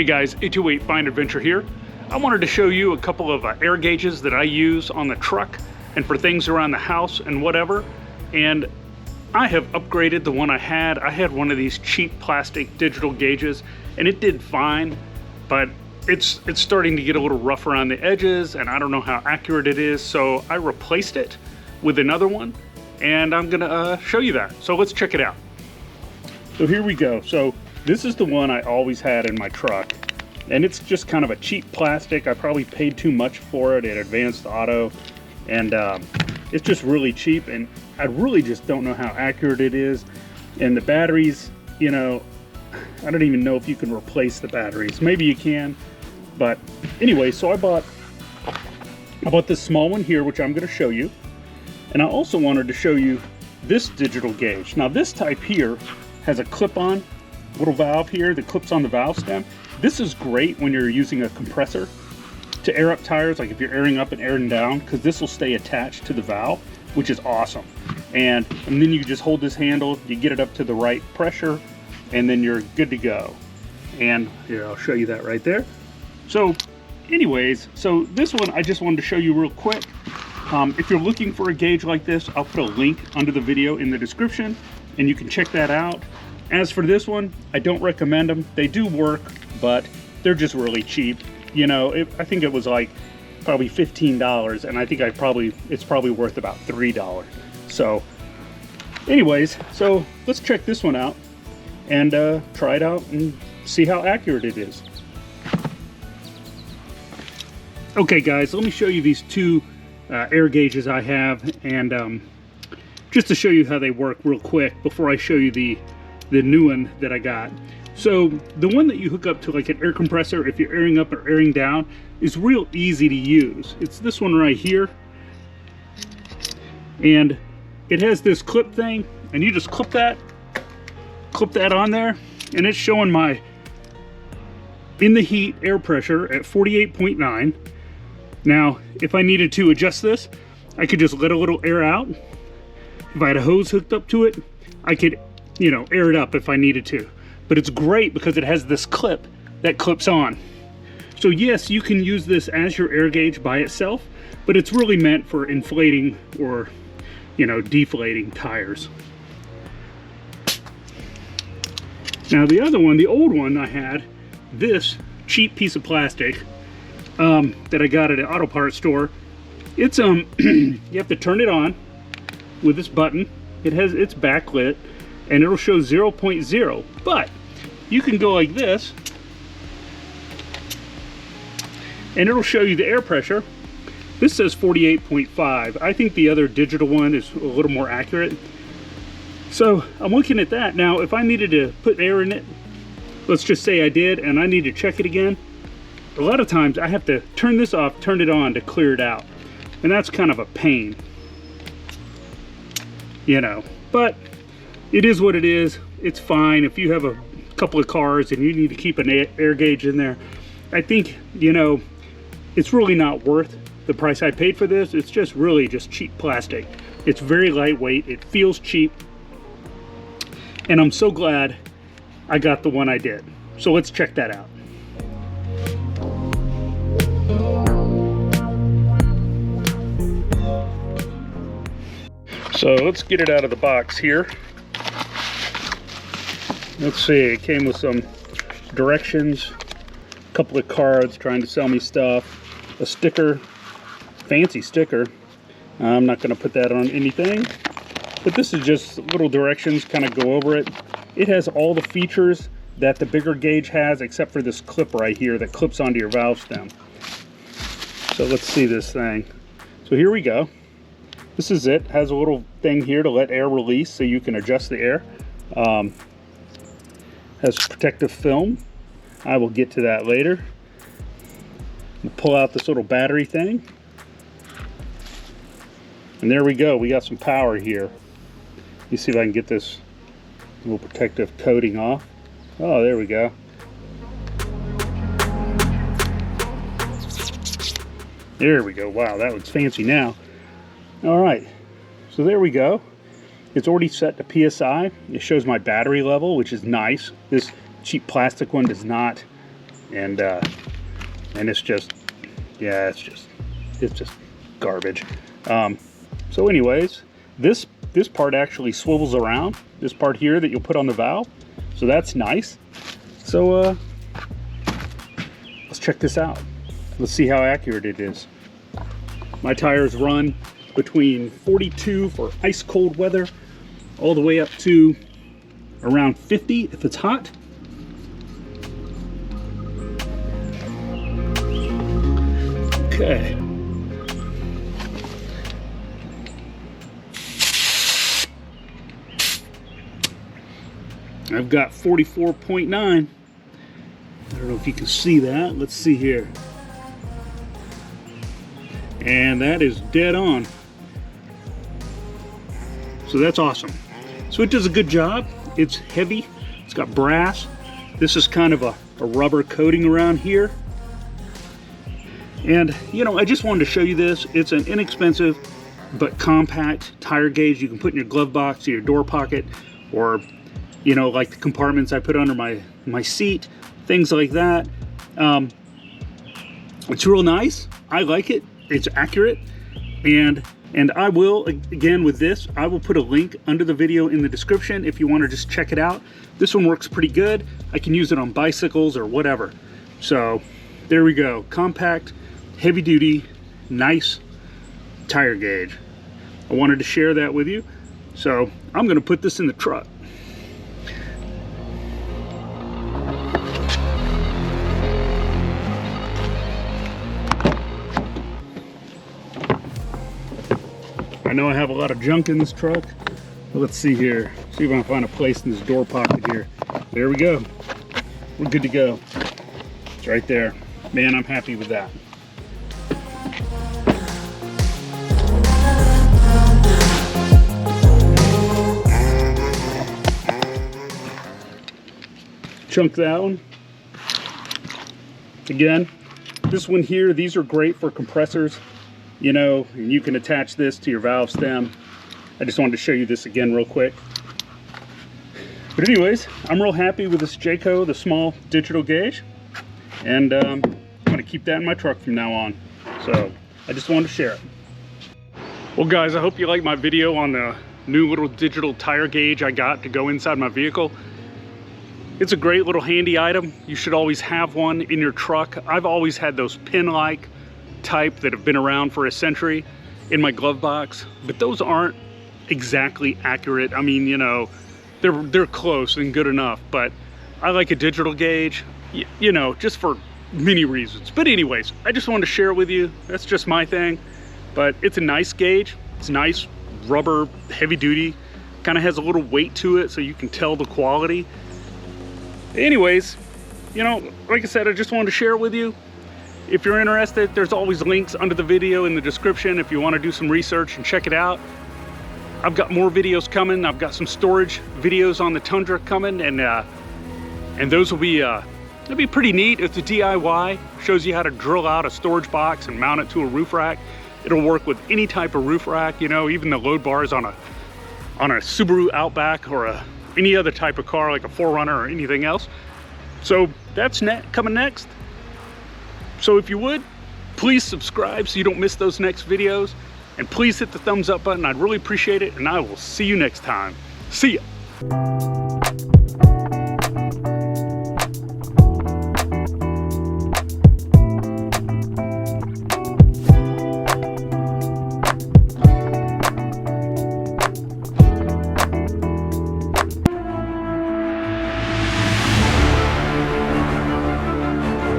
Hey guys, 828 Find Adventure here. I wanted to show you a couple of air gauges that I use on the truck and for things around the house and whatever. And I have upgraded the one I had. I had one of these cheap plastic digital gauges and it did fine, but it's starting to get a little rough around the edges and I don't know how accurate it is. So I replaced it with another one and I'm gonna show you that. So let's check it out. So here we go. So this is the one I always had in my truck, and it's just kind of a cheap plastic. I probably paid too much for it at Advanced Auto, and it's just really cheap, and I really just don't know how accurate it is. And the batteries, you know, I don't even know if you can replace the batteries. Maybe you can, but anyway, so I bought this small one here, which I'm going to show you, and I also wanted to show you this digital gauge. Now this type here has a clip-on little valve here that clips on the valve stem. This is great when you're using a compressor to air up tires, like if you're airing up and airing down, because this will stay attached to the valve, which is awesome. And then you just hold this handle, you get it up to the right pressure, and then you're good to go. And here, I'll show you that right there. So anyways, so this one I just wanted to show you real quick. If you're looking for a gauge like this, I'll put a link under the video in the description and you can check that out. As for this one, I don't recommend them. They do work, but they're just really cheap. You know, I think it was like probably $15, and I think it's probably worth about $3. So anyways, so let's check this one out and try it out and see how accurate it is. Okay guys, let me show you these two air gauges I have, and just to show you how they work real quick before I show you the new one that I got. So the one that you hook up to like an air compressor, if you're airing up or airing down, is real easy to use. It's this one right here, and it has this clip thing, and you just clip that on there, and it's showing my in the heat air pressure at 48.9. Now if I needed to adjust this, I could just let a little air out. If I had a hose hooked up to it, I could, you know, air it up if I needed to. But it's great because it has this clip that clips on. So yes, you can use this as your air gauge by itself, but it's really meant for inflating or, you know, deflating tires. Now the other one, the old one I had, this cheap piece of plastic that I got at an auto parts store. It's you have to turn it on with this button. It's backlit and it'll show 0.0, but you can go like this and it'll show you the air pressure. This says 48.5. I think the other digital one is a little more accurate. So I'm looking at that. Now if I needed to put air in it, let's just say I did, and I need to check it again, a lot of times I have to turn this off, turn it on to clear it out, and that's kind of a pain, you know. But it is what it is. It's fine if you have a couple of cars and you need to keep an air gauge in there. I think, you know, it's really not worth the price I paid for this. It's just really just cheap plastic. It's very lightweight, it feels cheap, and I'm so glad I got the one I did. So let's check that out. So let's get it out of the box here. Let's see, it came with some directions, a couple of cards trying to sell me stuff, a sticker, fancy sticker. I'm not going to put that on anything, but this is just little directions, kind of go over it. It has all the features that the bigger gauge has, except for this clip right here that clips onto your valve stem. So let's see this thing. So here we go. This is it. Has a little thing here to let air release so you can adjust the air. Has protective film. I will get to that later. We'll pull out this little battery thing. And there we go. We got some power here. Let me see if I can get this little protective coating off. Oh, there we go. There we go. Wow, that looks fancy now. All right, so there we go. It's already set to PSI. It shows my battery level, which is nice. This cheap plastic one does not and it's just, yeah, it's just garbage. So anyways, this part actually swivels around, this part here that you'll put on the valve, so that's nice. So let's check this out. Let's see how accurate it is. My tires run between 42 for ice cold weather all the way up to around 50 if it's hot. Okay. I've got 44.9. I don't know if you can see that. Let's see here. And that is dead on. So that's awesome. So it does a good job. It's heavy. It's got brass. This is kind of a rubber coating around here. And, you know, I just wanted to show you this. It's an inexpensive but compact tire gauge you can put in your glove box or your door pocket, or, you know, like the compartments I put under my seat, things like that. It's real nice. I like it. It's accurate. And I will, again with this, I will put a link under the video in the description if you want to just check it out. This one works pretty good. I can use it on bicycles or whatever. So there we go. Compact, heavy duty, nice tire gauge. I wanted to share that with you. So I'm going to put this in the truck. I know I have a lot of junk in this truck, but let's see here. See if I can find a place in this door pocket here. There we go. We're good to go. It's right there. Man, I'm happy with that. Chunk that one. Again, this one here, these are great for compressors. You know, and you can attach this to your valve stem. I just wanted to show you this again real quick. But anyways, I'm real happy with this Jayco, the small digital gauge. And I'm gonna keep that in my truck from now on. So I just wanted to share it. Well guys, I hope you liked my video on the new little digital tire gauge I got to go inside my vehicle. It's a great little handy item. You should always have one in your truck. I've always had those pin-like type that have been around for a century in my glove box, but those aren't exactly accurate. I mean, you know, they're close and good enough, but I like a digital gauge, you know, just for many reasons. But anyways, I just wanted to share it with you. That's just my thing, but it's a nice gauge. It's nice, rubber, heavy duty, kind of has a little weight to it so you can tell the quality. Anyways, you know, like I said, I just wanted to share it with you. If you're interested, there's always links under the video in the description if you want to do some research and check it out. I've got more videos coming. I've got some storage videos on the Tundra coming, and those will be it'll be pretty neat. It's a DIY. Shows you how to drill out a storage box and mount it to a roof rack. It'll work with any type of roof rack, you know, even the load bars on a Subaru Outback or any other type of car like a 4Runner or anything else. So that's coming next. So if you would, please subscribe so you don't miss those next videos. And please hit the thumbs up button. I'd really appreciate it. And I will see you next time. See ya.